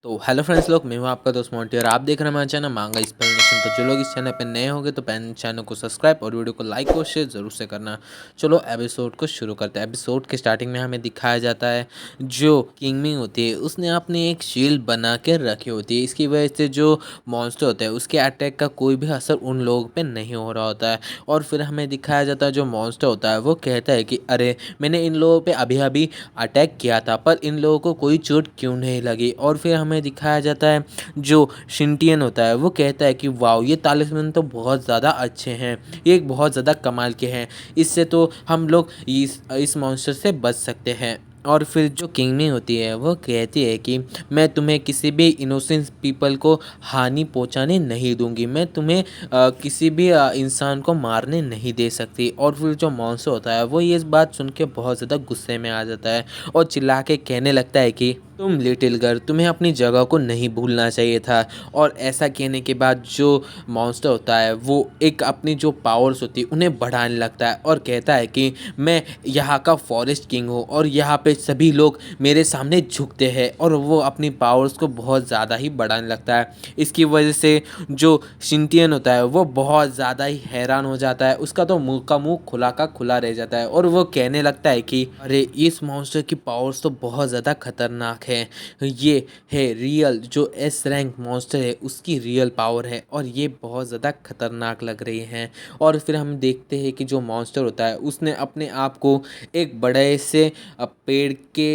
तो hello friends लोग, मैं हूं आपका दोस्त मोंटी और आप देख रहे हैं हमारा चैनल मांगा एक्सप्लेनेशन। तो जो लोग इस चैनल पे नए होंगे तो चैनल को सब्सक्राइब और वीडियो को लाइक और शेयर जरूर से करना। चलो एपिसोड को शुरू करते हैं। एपिसोड के स्टार्टिंग में हमें दिखाया जाता है जो किंगमिंग होती है उसने अपनी एक शील्ड बना के रखी होती है। इसकी वजह से जो मॉन्स्टर होता है उसके अटैक का कोई भी असर उन लोगों पर नहीं हो रहा होता है। और फिर हमें दिखाया जाता है जो मॉन्स्टर होता है वो कहता है कि अरे मैंने इन लोगों पर अभी अभी अटैक किया था पर इन लोगों को कोई चोट क्यों नहीं लगी। और फिर हमें दिखाया जाता है जो शिंटियन होता है वो कहता है कि वाओ ये तालिस्मान तो बहुत ज़्यादा अच्छे हैं, ये एक बहुत ज़्यादा कमाल के हैं, इससे तो हम लोग इस मॉन्स्टर से बच सकते हैं। और फिर जो किंगमी होती है वो कहती है कि मैं तुम्हें किसी भी इनोसेंट पीपल को हानि पहुंचाने नहीं दूंगी, मैं तुम्हें किसी भी इंसान को मारने नहीं दे सकती। और फिर जो मॉन्स्टर होता है वो ये इस बात सुन के बहुत ज़्यादा गुस्से में आ जाता है और चिल्ला के कहने लगता है कि तुम लिटिल गर्ल, तुम्हें अपनी जगह को नहीं भूलना चाहिए था। और ऐसा कहने के बाद जो मॉन्स्टर होता है वो एक अपनी जो पावर्स होती है उन्हें बढ़ाने लगता है और कहता है कि मैं यहाँ का फॉरेस्ट किंग हूँ और यहाँ पे सभी लोग मेरे सामने झुकते हैं। और वो अपनी पावर्स को बहुत ज़्यादा ही बढ़ाने लगता है। इसकी वजह से जो शिंटियन होता है वो बहुत ज़्यादा ही हैरान हो जाता है, उसका तो मुंह का मुंह खुला का खुला रह जाता है और वो कहने लगता है कि अरे इस मॉन्स्टर की पावर्स तो बहुत ज़्यादा खतरनाक है, ये है रियल जो एस रैंक मॉन्स्टर है उसकी रियल पावर है और ये बहुत ज़्यादा खतरनाक लग रही हैं। और फिर हम देखते हैं कि जो मॉन्स्टर होता है उसने अपने आप को एक बड़े से पेड़ के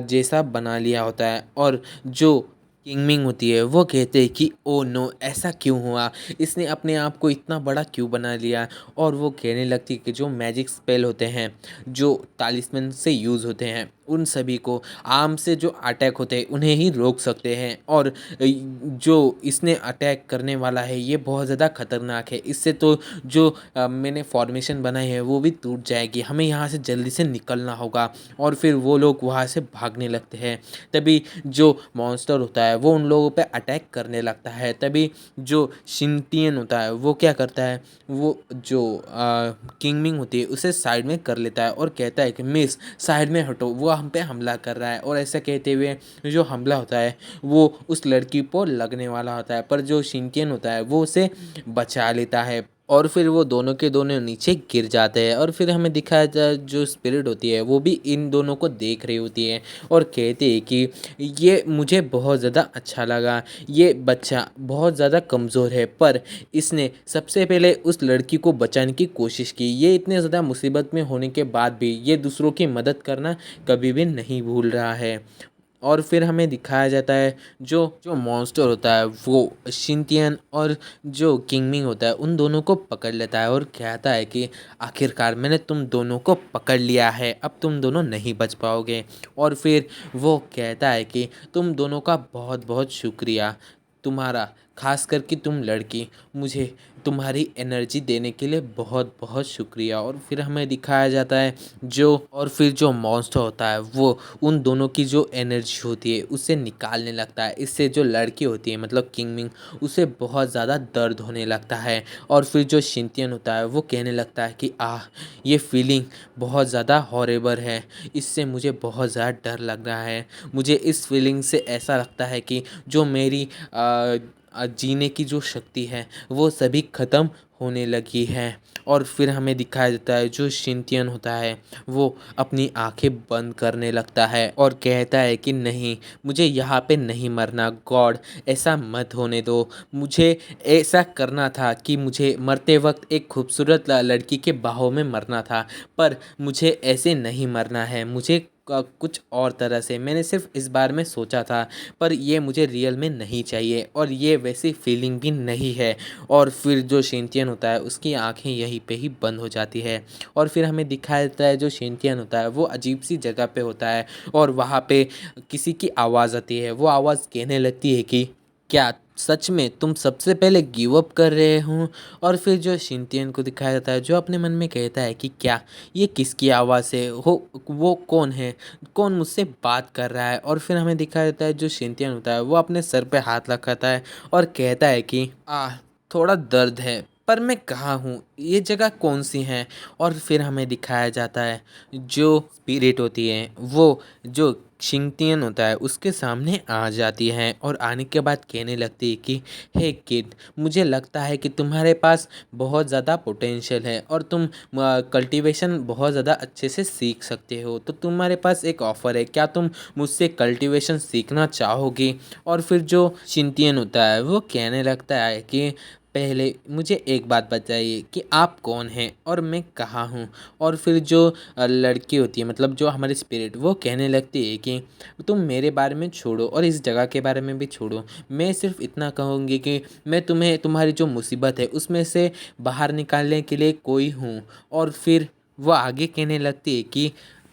जैसा बना लिया होता है। और जो किंगमिंग होती है वो कहते हैं कि ओ नो ऐसा क्यों हुआ, इसने अपने आप को इतना बड़ा क्यों बना लिया। और वो कहने लगती है कि जो मैजिक स्पेल होते हैं जो तालिस्मैन से यूज़ होते हैं उन सभी को आर्म से जो अटैक होते हैं उन्हें ही रोक सकते हैं। और जो इसने अटैक करने वाला है ये बहुत ज़्यादा खतरनाक है, इससे तो जो मैंने फॉर्मेशन बनाई है वो भी टूट जाएगी, हमें यहाँ से जल्दी से निकलना होगा। और फिर वो लोग वहाँ से भागने लगते हैं। तभी जो मॉन्स्टर होता है वो उन लोगों पे अटैक करने लगता है। तभी जो शिंटियन होता है वो क्या करता है, वो जो किंगमिंग होती है उसे साइड में कर लेता है और कहता है कि मिस साइड में हटो, वो हम पे हमला कर रहा है। और ऐसा कहते हुए जो हमला होता है वो उस लड़की पर लगने वाला होता है पर जो शिंटियन होता है वो उसे बचा लेता है। और फिर वो दोनों के दोनों नीचे गिर जाते हैं। और फिर हमें दिखाया जाए जो स्पिरिट होती है वो भी इन दोनों को देख रही होती है और कहती है कि ये मुझे बहुत ज़्यादा अच्छा लगा, ये बच्चा बहुत ज़्यादा कमज़ोर है पर इसने सबसे पहले उस लड़की को बचाने की कोशिश की, ये इतने ज़्यादा मुसीबत में होने के बाद भी ये दूसरों की मदद करना कभी भी नहीं भूल रहा है। और फिर हमें दिखाया जाता है जो जो मॉन्स्टर होता है वो शिंटियन और जो किंगमिंग होता है उन दोनों को पकड़ लेता है और कहता है कि आखिरकार मैंने तुम दोनों को पकड़ लिया है, अब तुम दोनों नहीं बच पाओगे। और फिर वो कहता है कि तुम दोनों का बहुत बहुत शुक्रिया, तुम्हारा खास करके तुम लड़की, मुझे तुम्हारी एनर्जी देने के लिए बहुत बहुत शुक्रिया। और फिर हमें दिखाया जाता है जो और फिर जो मॉन्स्टर होता है वो उन दोनों की जो एनर्जी होती है उसे निकालने लगता है। इससे जो लड़की होती है मतलब किंगमिंग उसे बहुत ज़्यादा दर्द होने लगता है। और फिर जो शिंटियन होता है वो कहने लगता है कि ये फीलिंग बहुत ज़्यादा हॉरेबल है, इससे मुझे बहुत ज़्यादा डर लग रहा है, मुझे इस फीलिंग से ऐसा लगता है कि जो मेरी जीने की जो शक्ति है वो सभी ख़त्म होने लगी है। और फिर हमें दिखाया जाता है जो शिंटियन होता है वो अपनी आंखें बंद करने लगता है और कहता है कि नहीं, मुझे यहाँ पे नहीं मरना, गॉड ऐसा मत होने दो, मुझे ऐसा करना था कि मुझे मरते वक्त एक खूबसूरत लड़की के बाहों में मरना था पर मुझे ऐसे नहीं मरना है, मुझे कुछ और तरह से, मैंने सिर्फ इस बार में सोचा था पर ये मुझे रियल में नहीं चाहिए और ये वैसी फीलिंग भी नहीं है। और फिर जो शिंटियन होता है उसकी आंखें यहीं पे ही बंद हो जाती है। और फिर हमें दिखाया जाता है जो शिंटियन होता है वो अजीब सी जगह पे होता है और वहाँ पे किसी की आवाज़ आती है, वो आवाज़ कहने लगती है कि क्या सच में तुम सबसे पहले गिव अप कर रहे हो। और फिर जो शिंटियन को दिखाया जाता है जो अपने मन में कहता है कि क्या ये किसकी आवाज़ है, हो वो कौन है, कौन मुझसे बात कर रहा है। और फिर हमें दिखाया जाता है जो शिंटियन होता है वो अपने सर पे हाथ रखाता है और कहता है कि थोड़ा दर्द है पर मैं कहाँ हूँ, ये जगह कौन सी है। और फिर हमें दिखाया जाता है जो स्पिरिट होती है वो जो शिंगतियन होता है उसके सामने आ जाती है और आने के बाद कहने लगती है कि हे किड, मुझे लगता है कि तुम्हारे पास बहुत ज़्यादा पोटेंशियल है और तुम कल्टीवेशन बहुत ज़्यादा अच्छे से सीख सकते हो, तो तुम्हारे पास एक ऑफ़र है, क्या तुम मुझसे कल्टीवेशन सीखना चाहोगी? और फिर जो शिंतियन होता है वो कहने लगता है कि पहले मुझे एक बात बताइए कि आप कौन हैं और मैं कहाँ हूँ? और फिर जो लड़की होती है, मतलब जो हमारी स्पिरिट, वो कहने लगती है कि तुम मेरे बारे में छोड़ो और इस जगह के बारे में भी छोड़ो, मैं सिर्फ इतना कहूँगी कि मैं तुम्हें तुम्हारी जो मुसीबत है उसमें से बाहर निकालने के लिए कोई हूँ। और फिर वो आगे कहने लगती है कि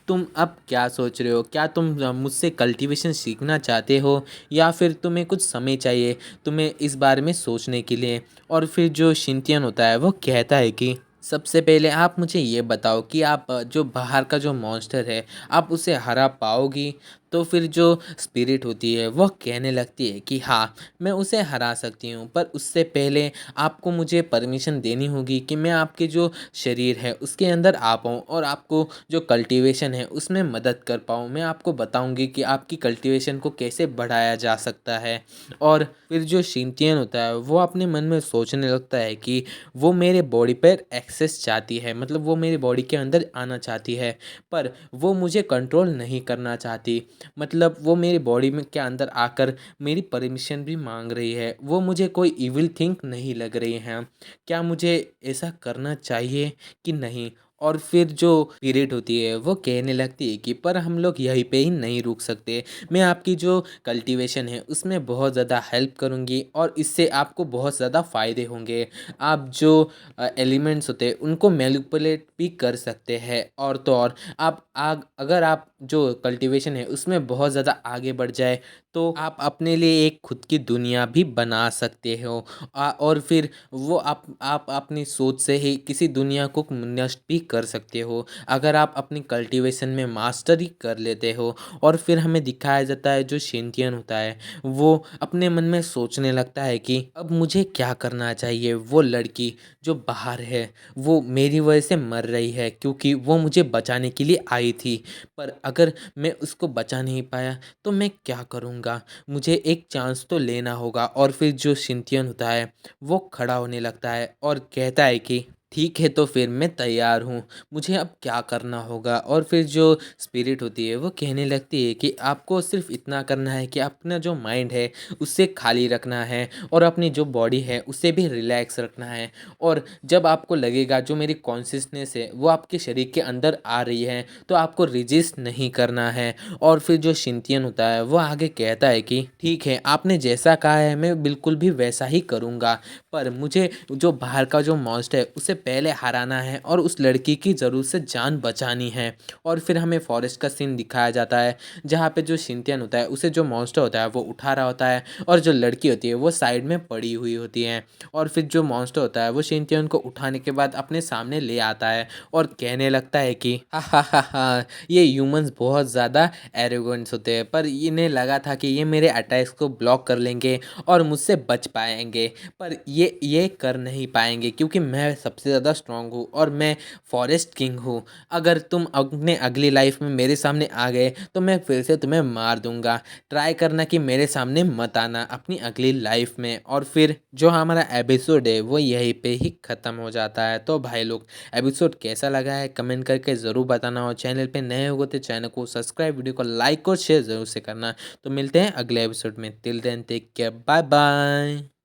तुम अब क्या सोच रहे हो? क्या तुम मुझसे कल्टीवेशन सीखना चाहते हो या फिर तुम्हें कुछ समय चाहिए तुम्हें इस बारे में सोचने के लिए? और फिर जो शिंतियन होता है वो कहता है कि सबसे पहले आप मुझे ये बताओ कि आप जो बाहर का जो मॉन्स्टर है आप उसे हरा पाओगी? तो फिर जो स्पिरिट होती है वह कहने लगती है कि हाँ, मैं उसे हरा सकती हूँ, पर उससे पहले आपको मुझे परमिशन देनी होगी कि मैं आपके जो शरीर है उसके अंदर आ पाऊँ और आपको जो कल्टीवेशन है उसमें मदद कर पाऊँ। मैं आपको बताऊँगी कि आपकी कल्टीवेशन को कैसे बढ़ाया जा सकता है। और फिर जो शिनचैन होता है वो अपने मन में सोचने लगता है कि वो मेरे बॉडी पर एक्सेस चाहती है, मतलब वो मेरी बॉडी के अंदर आना चाहती है, पर वो मुझे कंट्रोल नहीं करना चाहती। मतलब वो मेरी बॉडी में के अंदर आकर मेरी परमिशन भी मांग रही है, वो मुझे कोई इविल थिंक नहीं लग रही हैं। क्या मुझे ऐसा करना चाहिए कि नहीं? और फिर जो पीरियड होती है वो कहने लगती है कि पर हम लोग यहीं पे ही नहीं रुक सकते, मैं आपकी जो कल्टीवेशन है उसमें बहुत ज़्यादा हेल्प करूँगी और इससे आपको बहुत ज़्यादा फ़ायदे होंगे। आप जो एलिमेंट्स होते हैं उनको मैनिपुलेट भी कर सकते हैं, और तो और आप आग अगर आप जो कल्टीवेशन है उसमें बहुत ज़्यादा आगे बढ़ जाए तो आप अपने लिए एक खुद की दुनिया भी बना सकते हो। और फिर वो आप अपनी सोच से ही किसी दुनिया को नष्ट भी कर सकते हो अगर आप अपनी कल्टीवेशन में मास्टरी कर लेते हो। और फिर हमें दिखाया जाता है जो शिनचैन होता है वो अपने मन में सोचने लगता है कि अब मुझे क्या करना चाहिए। वो लड़की जो बाहर है वो मेरी वजह से मर रही है क्योंकि वो मुझे बचाने के लिए आई थी, पर अगर मैं उसको बचा नहीं पाया तो मैं क्या करूँगा? मुझे एक चांस तो लेना होगा। और फिर जो शिनचैन होता है वो खड़ा होने लगता है और कहता है कि ठीक है, तो फिर मैं तैयार हूँ, मुझे अब क्या करना होगा? और फिर जो स्पिरिट होती है वो कहने लगती है कि आपको सिर्फ इतना करना है कि अपना जो माइंड है उससे खाली रखना है और अपनी जो बॉडी है उसे भी रिलैक्स रखना है। और जब आपको लगेगा जो मेरी कॉन्शियसनेस है वो आपके शरीर के अंदर आ रही है तो आपको रेजिस्ट नहीं करना है। और फिर जो शिनचैन होता है वो आगे कहता है कि ठीक है, आपने जैसा कहा है मैं बिल्कुल भी वैसा ही करूँगा, पर मुझे जो बाहर का जो मॉन्स्टर है उसे पहले हराना है और उस लड़की की ज़रूर से जान बचानी है। और फिर हमें फॉरेस्ट का सीन दिखाया जाता है जहाँ पे जो शिनचैन होता है उसे जो मॉन्स्टर होता है वो उठा रहा होता है और जो लड़की होती है वो साइड में पड़ी हुई होती है। और फिर जो मॉन्स्टर होता है वो शिनचैन को उठाने के बाद अपने सामने ले आता है और कहने लगता है कि हा हा हा हा, ये ह्यूमंस बहुत ज़्यादा एरोगेंट्स होते हैं, पर इन्हें लगा था कि ये मेरे अटैक्स को ब्लॉक कर लेंगे और मुझसे बच पाएंगे, पर ये कर नहीं पाएंगे क्योंकि मैं सबसे ज़्यादा स्ट्रांग हूँ और मैं फॉरेस्ट किंग हूँ। अगर तुम अपने अगली लाइफ में मेरे सामने आ गए तो मैं फिर से तुम्हें मार दूंगा। ट्राई करना कि मेरे सामने मत आना अपनी अगली लाइफ में। और फिर जो हमारा एपिसोड है वो यहीं पे ही ख़त्म हो जाता है। तो भाई लोग, एपिसोड कैसा लगा है कमेंट करके ज़रूर बताना, और चैनल पे नए हो तो चैनल को सब्सक्राइब, वीडियो को लाइक और शेयर ज़रूर से करना। तो मिलते हैं अगले एपिसोड में। Till then take care, bye bye.